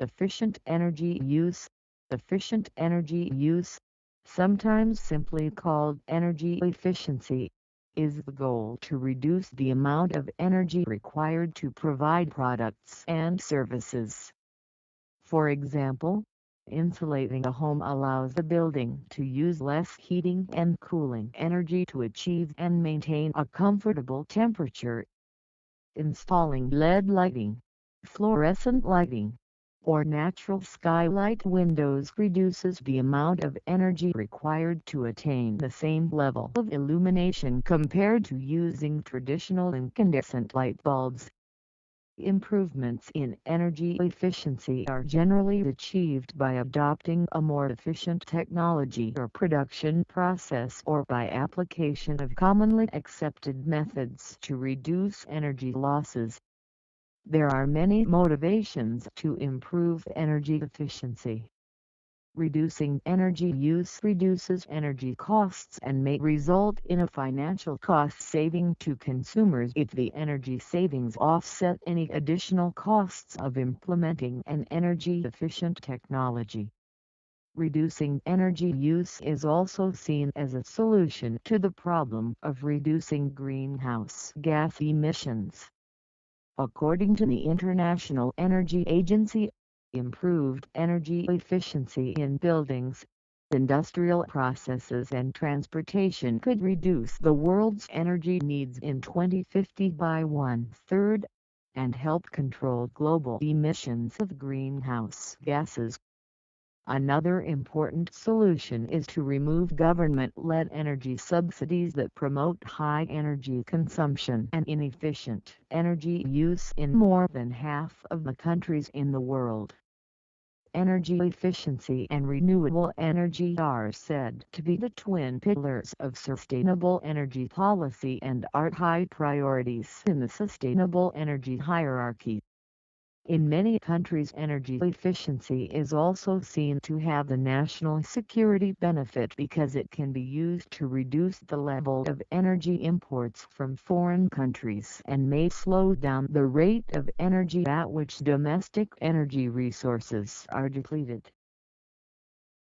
Efficient energy use. Efficient energy use, sometimes simply called energy efficiency, is the goal to reduce the amount of energy required to provide products and services. For example, insulating a home allows the building to use less heating and cooling energy to achieve and maintain a comfortable temperature. Installing LED lighting, fluorescent lighting, or natural skylight windows reduces the amount of energy required to attain the same level of illumination compared to using traditional incandescent light bulbs. Improvements in energy efficiency are generally achieved by adopting a more efficient technology or production process or by application of commonly accepted methods to reduce energy losses. There are many motivations to improve energy efficiency. Reducing energy use reduces energy costs and may result in a financial cost saving to consumers if the energy savings offset any additional costs of implementing an energy-efficient technology. Reducing energy use is also seen as a solution to the problem of reducing greenhouse gas emissions. According to the International Energy Agency, improved energy efficiency in buildings, industrial processes and transportation could reduce the world's energy needs in 2050 by 1/3, and help control global emissions of greenhouse gases. Another important solution is to remove government-led energy subsidies that promote high energy consumption and inefficient energy use in more than half of the countries in the world. Energy efficiency and renewable energy are said to be the twin pillars of sustainable energy policy and are high priorities in the sustainable energy hierarchy. In many countries, energy efficiency is also seen to have the national security benefit because it can be used to reduce the level of energy imports from foreign countries and may slow down the rate of energy at which domestic energy resources are depleted.